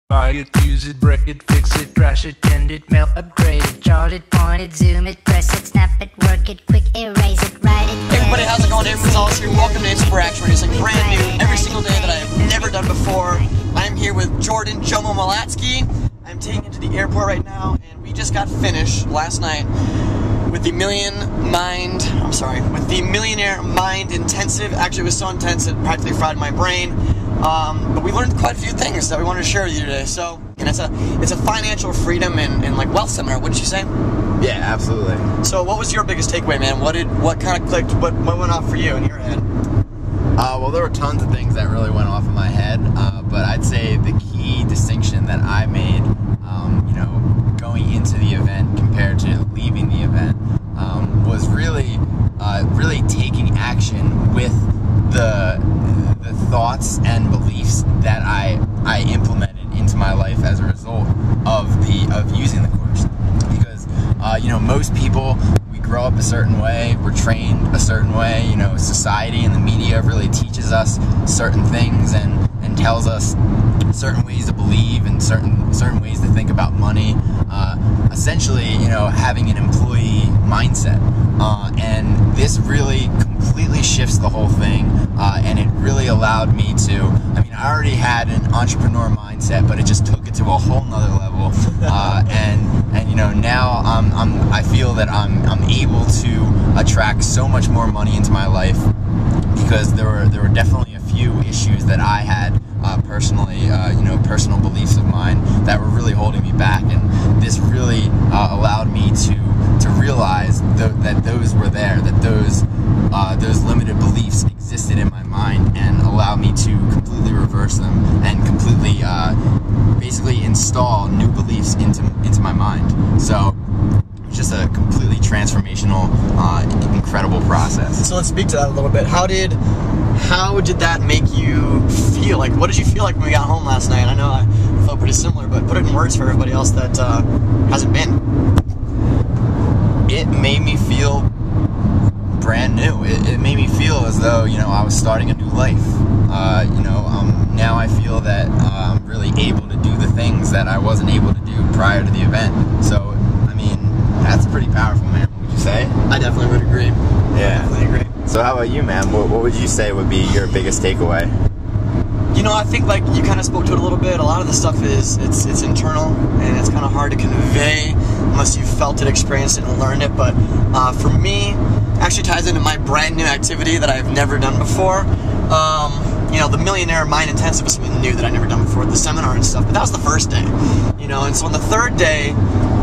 Buy it, use it, break it, fix it, trash it, tend it, melt, upgrade it, chart it, point it, zoom it, press it, snap it, work it, quick erase it, write it. Hey everybody, how's it going? David Gonzalez here. Welcome to InspirACTION. We're doing something brand new every single day that I have never done before. I'm here with Jordan Jomo Malatsky. I'm taking him to the airport right now, and we just got finished last night with the Millionaire Mind Intensive. Actually, it was so intense it practically fried my brain. But we learned quite a few things that we wanted to share with you today. So, and it's a financial freedom and like wealth seminar, wouldn't you say? Yeah, absolutely. So, what was your biggest takeaway, man? What kind of clicked? What went off for you in your head? Well, there were tons of things that really went off in my head, but I'd say the key distinction that I made, going into the event compared to leaving the event, was really taking action with the thoughts and beliefs that I implemented into my life as a result of using the course. Because most people, we grow up a certain way, we're trained a certain way. Society and the media really teaches us certain things and tells us certain ways to believe and certain ways to think about money. Essentially, having an employee mindset, and this really completely shifts the whole thing, and it really allowed me to. I already had an entrepreneur mindset, but it just took it to a whole nother level, and now I feel that I'm able to attract so much more money into my life because there were definitely a few issues that I had personally, personal beliefs of mine that were really holding me back, and this really allowed me to realize that those were there, that those limited beliefs existed in my mind, and allowed me to completely reverse them and completely basically install new beliefs into my mind. So it's just a completely transformational, incredible process. So let's speak to that a little bit. How did that make you feel? Like, what did you feel like when we got home last night? I know I felt pretty similar, but put it in words for everybody else that hasn't been. It made me feel brand new. It made me feel as though, I was starting a new life. Now I feel that I'm really able to do the things that I wasn't able to do prior to the event. So, that's pretty powerful, man. Would you say? I definitely would agree. Yeah. I definitely agree. So how about you, man? What would you say would be your biggest takeaway? I think like you kind of spoke to it a little bit. A lot of the stuff it's internal, and it's kind of hard to convey unless you've felt it, experienced it, and learned it. But for me, actually ties into my brand new activity that I've never done before. The Millionaire Mind Intensive was something new that I'd never done before, the seminar and stuff. But that was the first day, And so on the third day,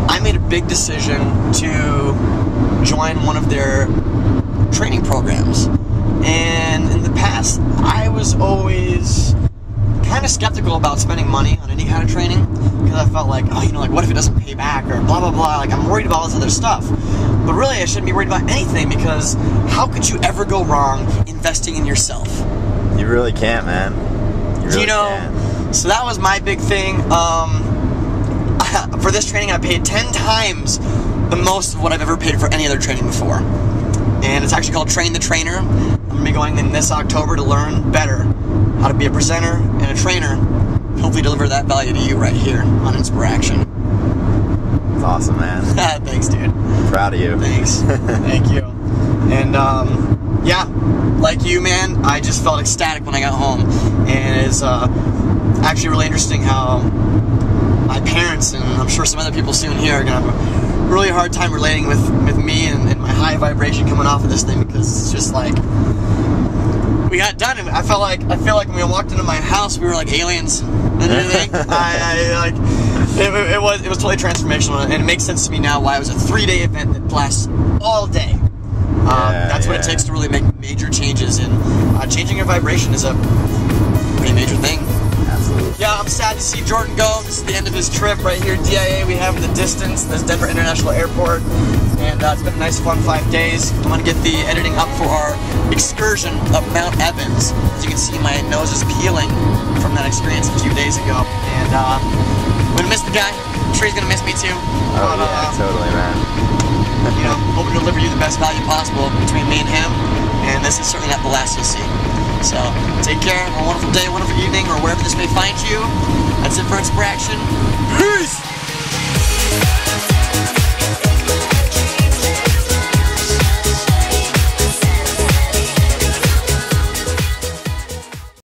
I made a big decision to join one of their training programs. And in the past, I was always kind of skeptical about spending money on any kind of training because I felt like, what if it doesn't pay back or blah, blah, blah. Like, I'm worried about all this other stuff. But really, I shouldn't be worried about anything because how could you ever go wrong investing in yourself? You really can't, man. You really can't. So that was my big thing. For this training, I paid 10 times the most of what I've ever paid for any other training before. And it's actually called Train the Trainer. I'm going to be going in this October to learn better how to be a presenter and a trainer. Hopefully deliver that value to you right here on InspirACTION. That's awesome, man. Thanks, dude. Proud of you. Thanks. Thank you. And, yeah, like you, man, I just felt ecstatic when I got home. And it's actually really interesting how my parents, and I'm sure some other people soon here, are going to have a really hard time relating with me and my high vibration coming off of this thing, because it's just like, we got done, and I feel like when we walked into my house, we were like aliens and everything. It was totally transformational, and it makes sense to me now why it was a 3-day event that lasts all day. That's what it takes to really make major changes, and changing your vibration is a pretty major thing. Absolutely. Yeah, I'm sad to see Jordan go. This is the end of his trip right here. DIA, we have in the distance. This Denver International Airport. And it's been a nice, fun 5 days. I'm going to get the editing up for our excursion of Mount Evans. As you can see, my nose is peeling from that experience a few days ago. And I'm going to miss the guy. I'm sure he's going to miss me too. Oh, yeah, totally, man. Hoping to deliver you the best value possible between me and him. And this is certainly not the last you'll see. So take care. Have a wonderful day, wonderful evening, or wherever this may find you. That's it for InspirACTION.